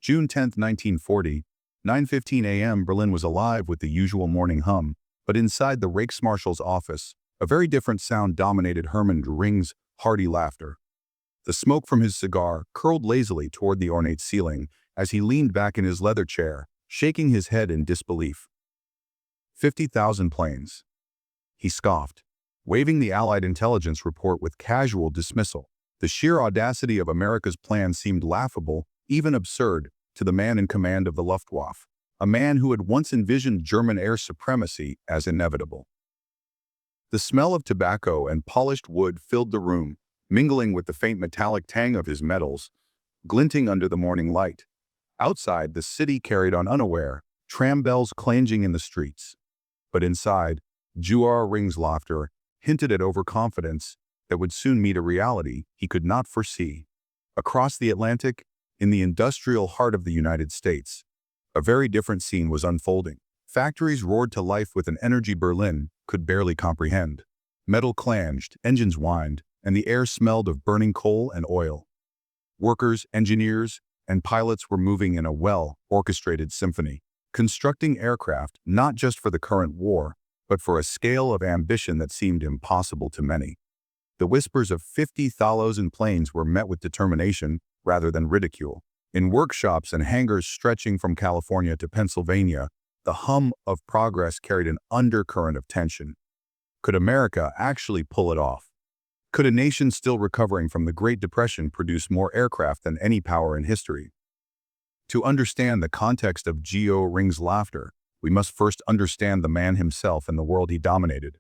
June 10, 1940, 9:15 a.m. Berlin was alive with the usual morning hum, but inside the Reichsmarshal's office, a very different sound dominated Hermann Göring's hearty laughter. The smoke from his cigar curled lazily toward the ornate ceiling as he leaned back in his leather chair, shaking his head in disbelief. 50,000 planes. He scoffed, waving the Allied intelligence report with casual dismissal. The sheer audacity of America's plan seemed laughable, even absurd, to the man in command of the Luftwaffe, a man who had once envisioned German air supremacy as inevitable. The smell of tobacco and polished wood filled the room, mingling with the faint metallic tang of his metals, glinting under the morning light. Outside, the city carried on unaware, tram bells clanging in the streets. But inside, Göring's laughter hinted at overconfidence that would soon meet a reality he could not foresee. Across the Atlantic, in the industrial heart of the United States, a very different scene was unfolding. Factories roared to life with an energy Berlin could barely comprehend. Metal clanged, engines whined, and the air smelled of burning coal and oil. Workers, engineers, and pilots were moving in a well-orchestrated symphony, constructing aircraft not just for the current war, but for a scale of ambition that seemed impossible to many. The whispers of 50,000 planes were met with determination rather than ridicule. In workshops and hangars stretching from California to Pennsylvania, the hum of progress carried an undercurrent of tension. Could America actually pull it off? Could a nation still recovering from the Great Depression produce more aircraft than any power in history? To understand the context of Göring's laughter, we must first understand the man himself and the world he dominated.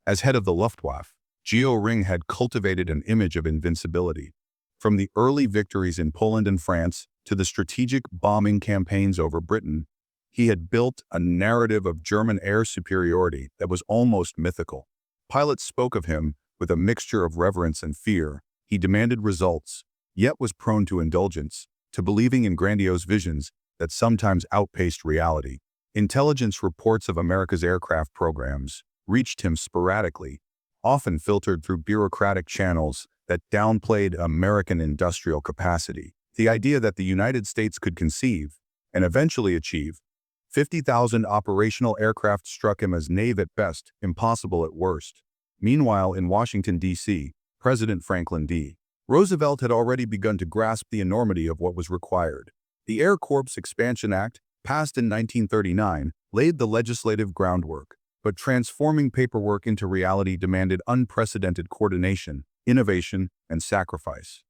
As head of the Luftwaffe, Göring had cultivated an image of invincibility. From the early victories in Poland and France to the strategic bombing campaigns over Britain, he had built a narrative of German air superiority that was almost mythical. Pilots spoke of him with a mixture of reverence and fear. He demanded results, yet was prone to indulgence, to believing in grandiose visions that sometimes outpaced reality. Intelligence reports of America's aircraft programs reached him sporadically, often filtered through bureaucratic channels that downplayed American industrial capacity. The idea that the United States could conceive, and eventually achieve, 50,000 operational aircraft struck him as naive at best, impossible at worst. Meanwhile, in Washington, D.C., President Franklin D. Roosevelt had already begun to grasp the enormity of what was required. The Air Corps Expansion Act, passed in 1939, laid the legislative groundwork, but transforming paperwork into reality demanded unprecedented coordination, innovation, and sacrifice.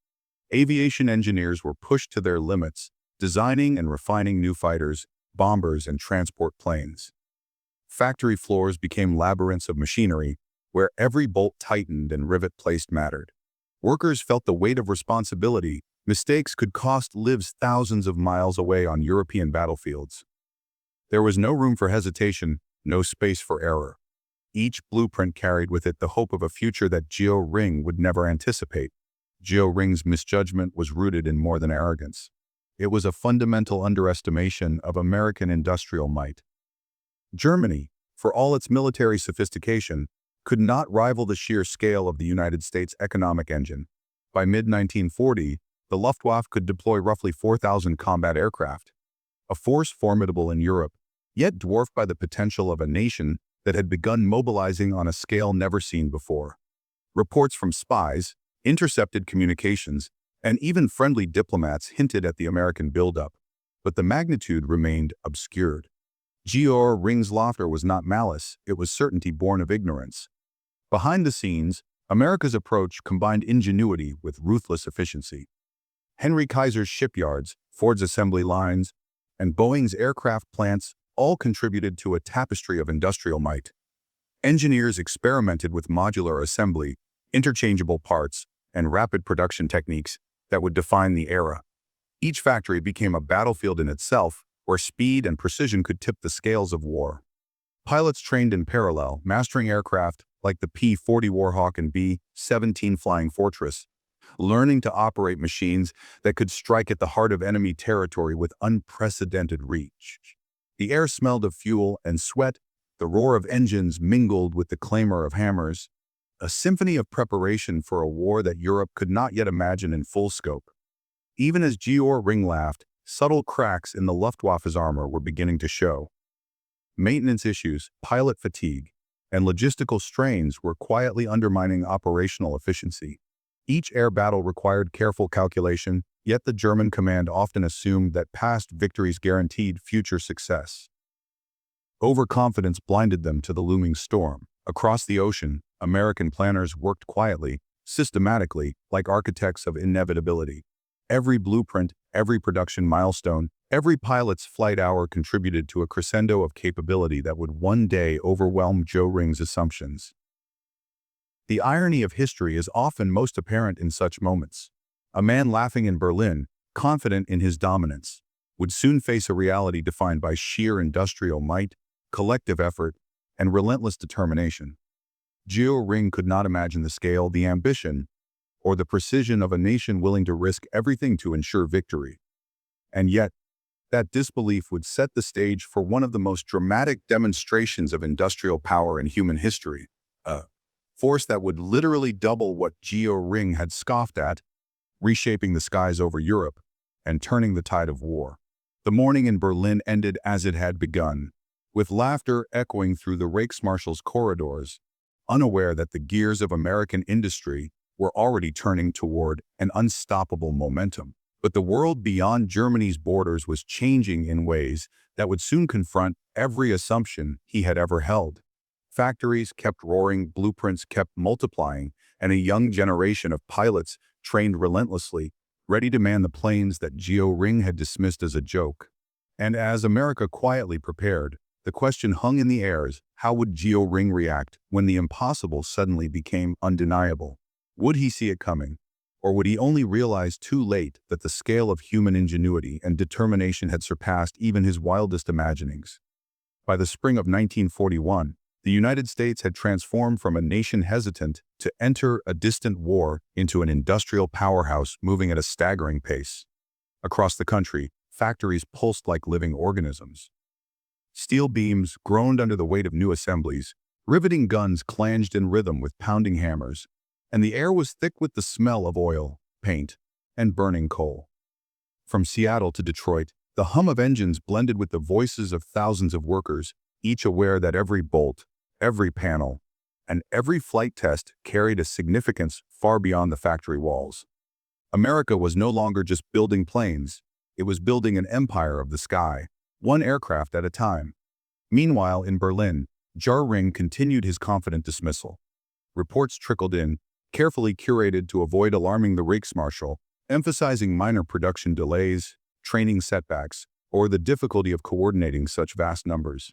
Aviation engineers were pushed to their limits, designing and refining new fighters, bombers, and transport planes. Factory floors became labyrinths of machinery, where every bolt tightened and rivet placed mattered. Workers felt the weight of responsibility. Mistakes could cost lives thousands of miles away on European battlefields. There was no room for hesitation, no space for error. Each blueprint carried with it the hope of a future that Göring would never anticipate. Göring's misjudgment was rooted in more than arrogance. It was a fundamental underestimation of American industrial might. Germany, for all its military sophistication, could not rival the sheer scale of the United States economic engine. By mid-1940, the Luftwaffe could deploy roughly 4,000 combat aircraft, a force formidable in Europe, yet dwarfed by the potential of a nation that had begun mobilizing on a scale never seen before. Reports from spies, intercepted communications, and even friendly diplomats hinted at the American buildup, but the magnitude remained obscured. Göring's laughter was not malice, it was certainty born of ignorance. Behind the scenes, America's approach combined ingenuity with ruthless efficiency. Henry Kaiser's shipyards, Ford's assembly lines, and Boeing's aircraft plants all contributed to a tapestry of industrial might. Engineers experimented with modular assembly, interchangeable parts, and rapid production techniques that would define the era. Each factory became a battlefield in itself, where speed and precision could tip the scales of war. Pilots trained in parallel, mastering aircraft like the P-40 Warhawk and B-17 Flying Fortress, learning to operate machines that could strike at the heart of enemy territory with unprecedented reach. The air smelled of fuel and sweat, the roar of engines mingled with the clamor of hammers, a symphony of preparation for a war that Europe could not yet imagine in full scope. Even as Göring laughed, subtle cracks in the Luftwaffe's armor were beginning to show. Maintenance issues, pilot fatigue, and logistical strains were quietly undermining operational efficiency. Each air battle required careful calculation, yet the German command often assumed that past victories guaranteed future success. Overconfidence blinded them to the looming storm. Across the ocean, American planners worked quietly, systematically, like architects of inevitability. Every blueprint, every production milestone, every pilot's flight hour contributed to a crescendo of capability that would one day overwhelm Göring's assumptions. The irony of history is often most apparent in such moments. A man laughing in Berlin, confident in his dominance, would soon face a reality defined by sheer industrial might, collective effort, and relentless determination. Göring could not imagine the scale, the ambition, or the precision of a nation willing to risk everything to ensure victory. And yet, that disbelief would set the stage for one of the most dramatic demonstrations of industrial power in human history, a force that would literally double what Göring had scoffed at, reshaping the skies over Europe and turning the tide of war. The morning in Berlin ended as it had begun, with laughter echoing through the Reichsmarschall's corridors, unaware that the gears of American industry were already turning toward an unstoppable momentum. But the world beyond Germany's borders was changing in ways that would soon confront every assumption he had ever held. Factories kept roaring, blueprints kept multiplying, and a young generation of pilots trained relentlessly, ready to man the planes that Göring had dismissed as a joke. And as America quietly prepared, the question hung in the air: how would Göring react when the impossible suddenly became undeniable? Would he see it coming? Or would he only realize too late that the scale of human ingenuity and determination had surpassed even his wildest imaginings? By the spring of 1941, the United States had transformed from a nation hesitant to enter a distant war into an industrial powerhouse moving at a staggering pace. Across the country, factories pulsed like living organisms. Steel beams groaned under the weight of new assemblies, riveting guns clanged in rhythm with pounding hammers, and the air was thick with the smell of oil, paint, and burning coal. From Seattle to Detroit, the hum of engines blended with the voices of thousands of workers, each aware that every bolt, every panel, and every flight test carried a significance far beyond the factory walls. America was no longer just building planes, it was building an empire of the sky, one aircraft at a time. Meanwhile, in Berlin, Göring continued his confident dismissal. Reports trickled in, carefully curated to avoid alarming the Reichsmarschall, emphasizing minor production delays, training setbacks, or the difficulty of coordinating such vast numbers.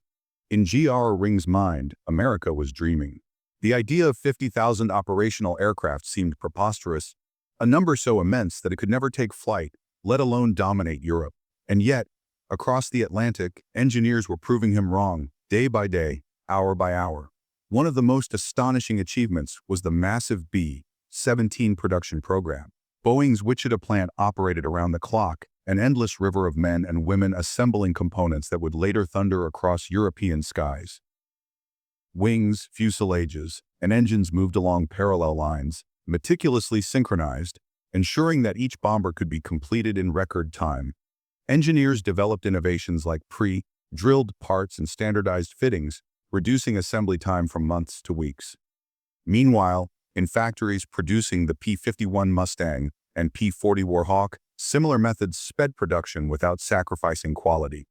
In Göring's mind, America was dreaming. The idea of 50,000 operational aircraft seemed preposterous, a number so immense that it could never take flight, let alone dominate Europe. And yet, across the Atlantic, engineers were proving him wrong, day by day, hour by hour. One of the most astonishing achievements was the massive B-17 production program. Boeing's Wichita plant operated around the clock, an endless river of men and women assembling components that would later thunder across European skies. Wings, fuselages, and engines moved along parallel lines, meticulously synchronized, ensuring that each bomber could be completed in record time. Engineers developed innovations like pre-drilled parts and standardized fittings, reducing assembly time from months to weeks. Meanwhile, in factories producing the P-51 Mustang and P-40 Warhawk, similar methods sped production without sacrificing quality.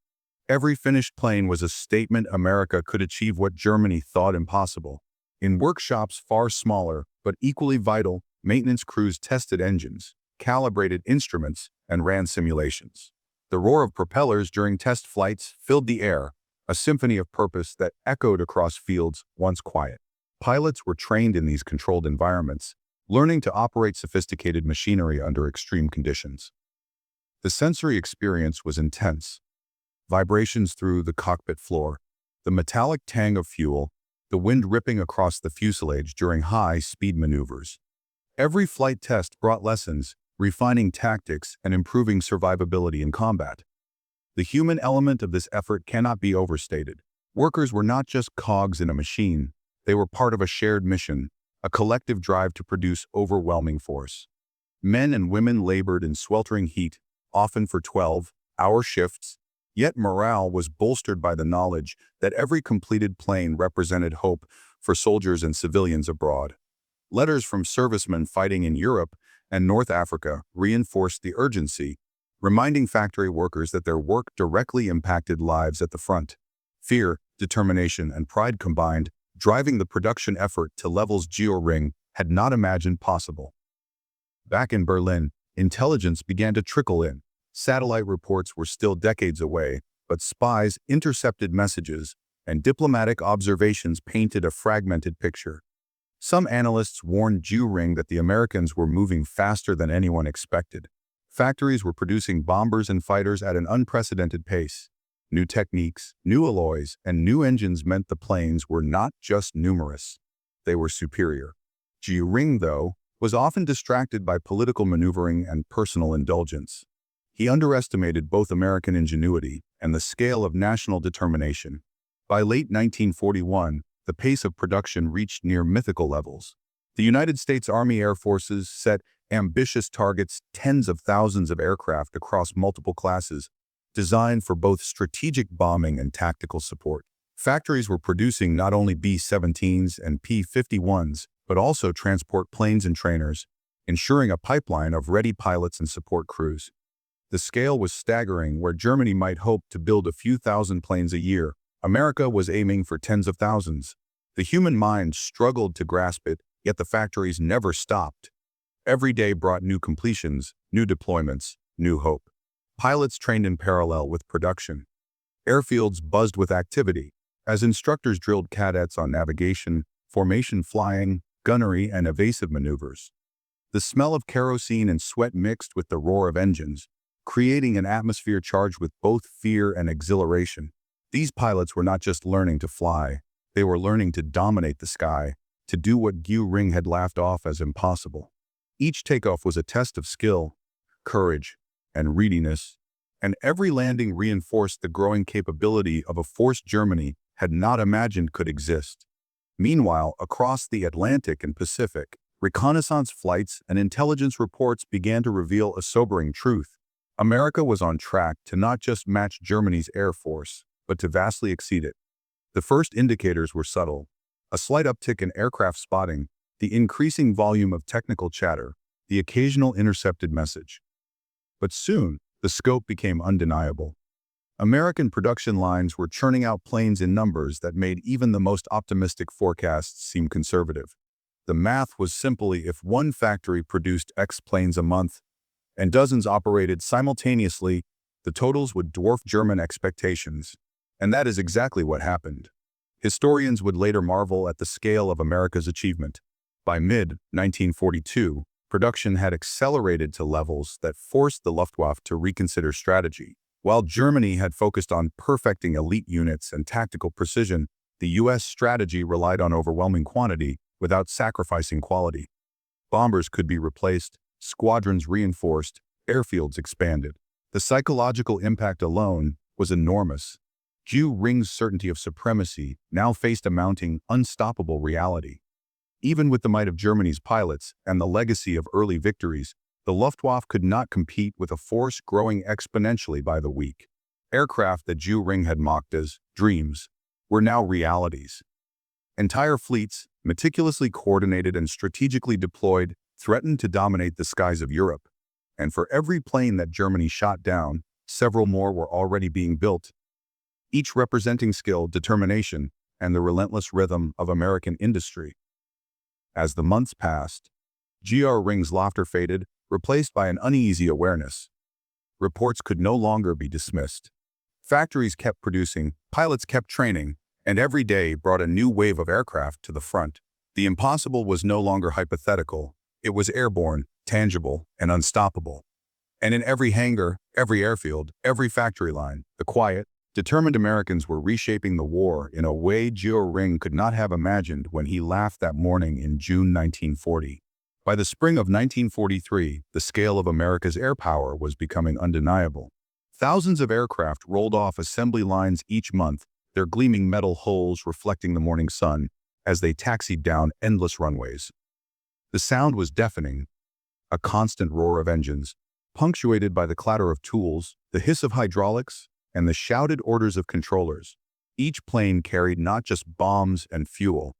Every finished plane was a statement America could achieve what Germany thought impossible. In workshops far smaller but equally vital, maintenance crews tested engines, calibrated instruments, and ran simulations. The roar of propellers during test flights filled the air, a symphony of purpose that echoed across fields once quiet. Pilots were trained in these controlled environments, learning to operate sophisticated machinery under extreme conditions. The sensory experience was intense. Vibrations through the cockpit floor, the metallic tang of fuel, the wind ripping across the fuselage during high-speed maneuvers. Every flight test brought lessons, refining tactics and improving survivability in combat. The human element of this effort cannot be overstated. Workers were not just cogs in a machine, they were part of a shared mission, a collective drive to produce overwhelming force. Men and women labored in sweltering heat, often for 12-hour shifts, yet morale was bolstered by the knowledge that every completed plane represented hope for soldiers and civilians abroad. Letters from servicemen fighting in Europe and North Africa reinforced the urgency, reminding factory workers that their work directly impacted lives at the front. Fear, determination, and pride combined, driving the production effort to levels Göring had not imagined possible. Back in Berlin, intelligence began to trickle in. Satellite reports were still decades away, but spies intercepted messages, and diplomatic observations painted a fragmented picture. Some analysts warned Göring that the Americans were moving faster than anyone expected. Factories were producing bombers and fighters at an unprecedented pace. New techniques, new alloys, and new engines meant the planes were not just numerous. They were superior. Göring, though, was often distracted by political maneuvering and personal indulgence. He underestimated both American ingenuity and the scale of national determination. By late 1941, the pace of production reached near mythical levels. The United States Army Air Forces set ambitious targets, tens of thousands of aircraft across multiple classes, designed for both strategic bombing and tactical support. Factories were producing not only B-17s and P-51s, but also transport planes and trainers, ensuring a pipeline of ready pilots and support crews. The scale was staggering. Where Germany might hope to build a few thousand planes a year, America was aiming for tens of thousands. The human mind struggled to grasp it, yet the factories never stopped. Every day brought new completions, new deployments, new hope. Pilots trained in parallel with production. Airfields buzzed with activity, as instructors drilled cadets on navigation, formation flying, gunnery, and evasive maneuvers. The smell of kerosene and sweat mixed with the roar of engines, creating an atmosphere charged with both fear and exhilaration. These pilots were not just learning to fly, they were learning to dominate the sky, to do what Göring had laughed off as impossible. Each takeoff was a test of skill, courage, and readiness, and every landing reinforced the growing capability of a force Germany had not imagined could exist. Meanwhile, across the Atlantic and Pacific, reconnaissance flights and intelligence reports began to reveal a sobering truth. America was on track to not just match Germany's air force, but to vastly exceed it. The first indicators were subtle: a slight uptick in aircraft spotting, the increasing volume of technical chatter, the occasional intercepted message. But soon, the scope became undeniable. American production lines were churning out planes in numbers that made even the most optimistic forecasts seem conservative. The math was simply: if one factory produced X planes a month and dozens operated simultaneously, the totals would dwarf German expectations. And that is exactly what happened. Historians would later marvel at the scale of America's achievement. By mid-1942, production had accelerated to levels that forced the Luftwaffe to reconsider strategy. While Germany had focused on perfecting elite units and tactical precision, the U.S. strategy relied on overwhelming quantity without sacrificing quality. Bombers could be replaced, squadrons reinforced, airfields expanded. The psychological impact alone was enormous. Göring's certainty of supremacy now faced a mounting, unstoppable reality. Even with the might of Germany's pilots and the legacy of early victories, the Luftwaffe could not compete with a force growing exponentially by the week. Aircraft that Göring had mocked as dreams were now realities. Entire fleets, meticulously coordinated and strategically deployed, threatened to dominate the skies of Europe. And for every plane that Germany shot down, several more were already being built, each representing skill, determination, and the relentless rhythm of American industry. As the months passed, Göring's laughter faded, replaced by an uneasy awareness. Reports could no longer be dismissed. Factories kept producing, pilots kept training, and every day brought a new wave of aircraft to the front. The impossible was no longer hypothetical. It was airborne, tangible, and unstoppable. And in every hangar, every airfield, every factory line, the quiet, determined Americans were reshaping the war in a way Göring could not have imagined when he laughed that morning in June 1940. By the spring of 1943, the scale of America's air power was becoming undeniable. Thousands of aircraft rolled off assembly lines each month, their gleaming metal hulls reflecting the morning sun as they taxied down endless runways. The sound was deafening. a constant roar of engines, punctuated by the clatter of tools, the hiss of hydraulics, and the shouted orders of controllers. Each plane carried not just bombs and fuel,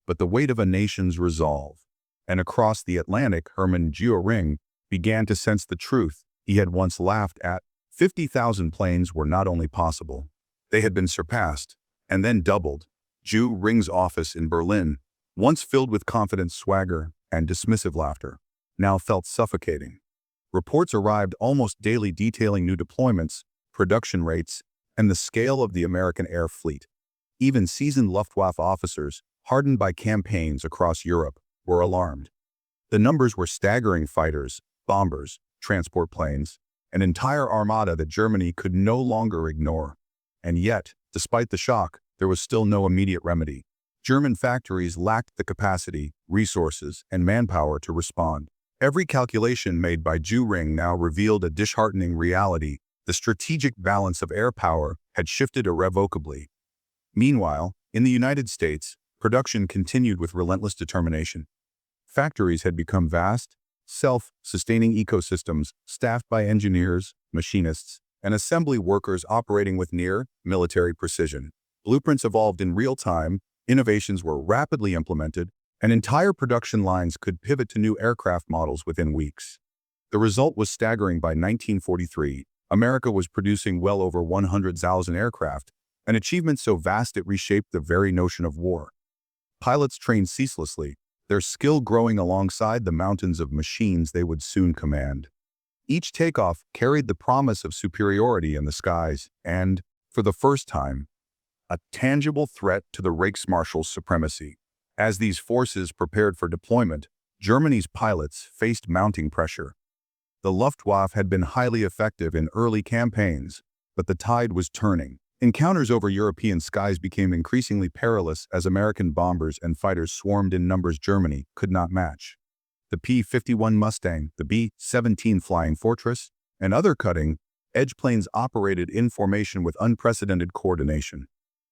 but the weight of a nation's resolve. And across the Atlantic, Hermann Göring began to sense the truth he had once laughed at. 50,000 planes were not only possible, they had been surpassed, and then doubled. Göring's office in Berlin, once filled with confident swagger and dismissive laughter, now felt suffocating. Reports arrived almost daily detailing new deployments, production rates, and the scale of the American air fleet. Even seasoned Luftwaffe officers, hardened by campaigns across Europe, were alarmed. The numbers were staggering: fighters, bombers, transport planes, an entire armada that Germany could no longer ignore. And yet, despite the shock, there was still no immediate remedy. German factories lacked the capacity, resources, and manpower to respond. Every calculation made by Göring now revealed a disheartening reality: the strategic balance of air power had shifted irrevocably. Meanwhile, in the United States, production continued with relentless determination. Factories had become vast, self-sustaining ecosystems staffed by engineers, machinists, and assembly workers operating with near-military precision. Blueprints evolved in real time, innovations were rapidly implemented, and entire production lines could pivot to new aircraft models within weeks. The result was staggering. By 1943, America was producing well over 100,000 aircraft, an achievement so vast it reshaped the very notion of war. Pilots trained ceaselessly, their skill growing alongside the mountains of machines they would soon command. Each takeoff carried the promise of superiority in the skies and, for the first time, a tangible threat to the Reichsmarschall's supremacy. As these forces prepared for deployment, Germany's pilots faced mounting pressure. The Luftwaffe had been highly effective in early campaigns, but the tide was turning. Encounters over European skies became increasingly perilous as American bombers and fighters swarmed in numbers Germany could not match. The P-51 Mustang, the B-17 Flying Fortress, and other cutting-edge planes operated in formation with unprecedented coordination.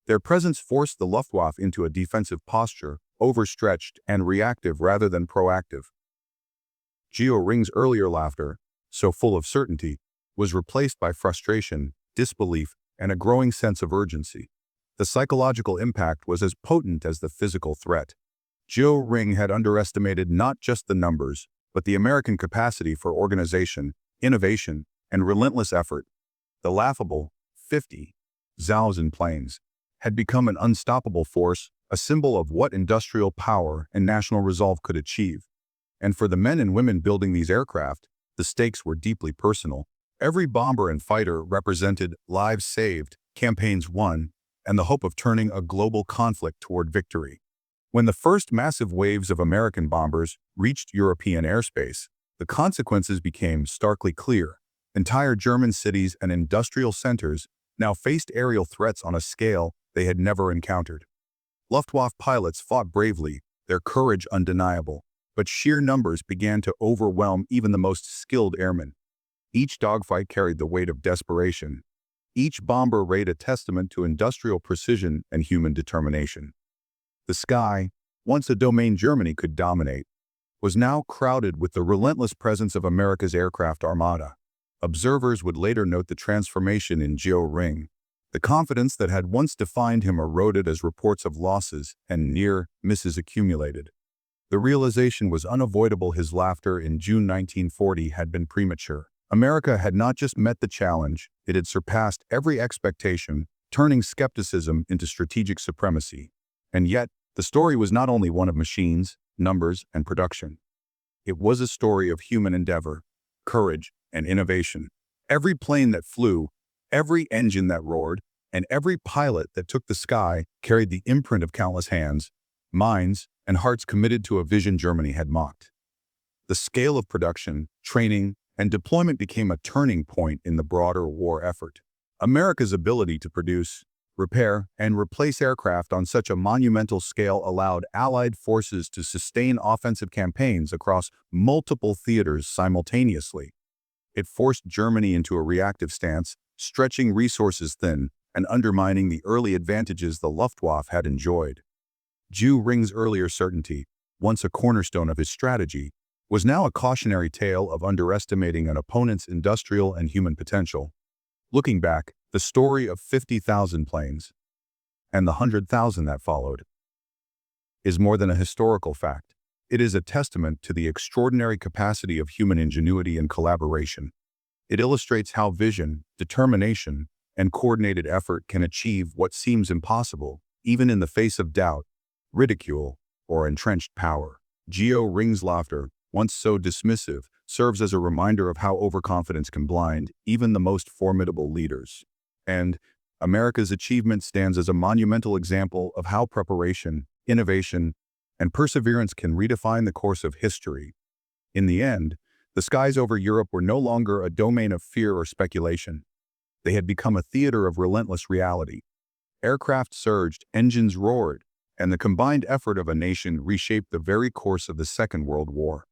Their presence forced the Luftwaffe into a defensive posture, overstretched and reactive rather than proactive. Göring's earlier laughter, so full of certainty, was replaced by frustration, disbelief, and a growing sense of urgency. The psychological impact was as potent as the physical threat. Göring had underestimated not just the numbers, but the American capacity for organization, innovation, and relentless effort. The laughable 50,000 planes had become an unstoppable force, a symbol of what industrial power and national resolve could achieve. And for the men and women building these aircraft, the stakes were deeply personal. Every bomber and fighter represented lives saved, campaigns won, and the hope of turning a global conflict toward victory. When the first massive waves of American bombers reached European airspace, the consequences became starkly clear. Entire German cities and industrial centers now faced aerial threats on a scale they had never encountered. Luftwaffe pilots fought bravely, their courage undeniable, but sheer numbers began to overwhelm even the most skilled airmen. Each dogfight carried the weight of desperation. Each bomber raid a testament to industrial precision and human determination. The sky, once a domain Germany could dominate, was now crowded with the relentless presence of America's aircraft armada. Observers would later note the transformation in Göring. The confidence that had once defined him eroded as reports of losses and near misses accumulated. The realization was unavoidable. His laughter in June 1940 had been premature. America had not just met the challenge, it had surpassed every expectation, turning skepticism into strategic supremacy. And yet, the story was not only one of machines, numbers, and production. It was a story of human endeavor, courage, and innovation. Every plane that flew, every engine that roared, and every pilot that took the sky carried the imprint of countless hands, minds, and hearts committed to a vision Germany had mocked. The scale of production, training, and deployment became a turning point in the broader war effort. America's ability to produce, repair, and replace aircraft on such a monumental scale allowed Allied forces to sustain offensive campaigns across multiple theaters simultaneously. It forced Germany into a reactive stance, stretching resources thin and undermining the early advantages the Luftwaffe had enjoyed. Göring's earlier certainty, once a cornerstone of his strategy, was now a cautionary tale of underestimating an opponent's industrial and human potential. Looking back, the story of 50,000 planes, and the 100,000 that followed, is more than a historical fact. It is a testament to the extraordinary capacity of human ingenuity and collaboration. It illustrates how vision, determination, and coordinated effort can achieve what seems impossible, even in the face of doubt, ridicule, or entrenched power. Geo Ring's laughter, once so dismissive, serves as a reminder of how overconfidence can blind even the most formidable leaders. And America's achievement stands as a monumental example of how preparation, innovation, and perseverance can redefine the course of history. In the end, the skies over Europe were no longer a domain of fear or speculation. They had become a theater of relentless reality. Aircraft surged, engines roared, and the combined effort of a nation reshaped the very course of the Second World War.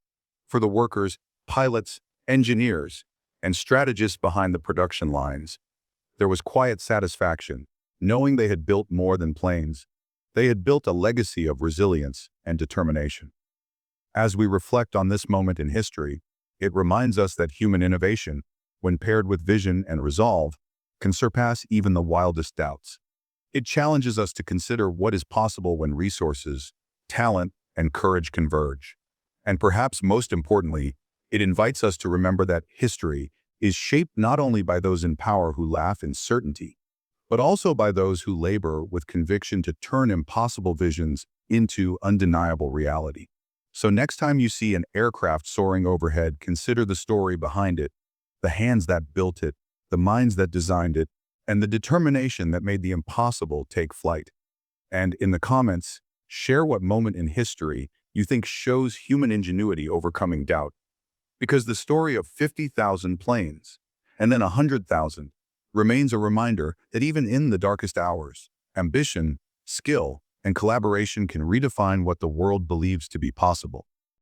For the workers, pilots, engineers, and strategists behind the production lines, there was quiet satisfaction, knowing they had built more than planes. They had built a legacy of resilience and determination. As we reflect on this moment in history, it reminds us that human innovation, when paired with vision and resolve, can surpass even the wildest doubts. It challenges us to consider what is possible when resources, talent, and courage converge. And perhaps most importantly, it invites us to remember that history is shaped not only by those in power who laugh in certainty, but also by those who labor with conviction to turn impossible visions into undeniable reality. So next time you see an aircraft soaring overhead, consider the story behind it, the hands that built it, the minds that designed it, and the determination that made the impossible take flight. And in the comments, share what moment in history you think shows human ingenuity overcoming doubt. Because the story of 50,000 planes, and then 100,000, remains a reminder that even in the darkest hours, ambition, skill, and collaboration can redefine what the world believes to be possible.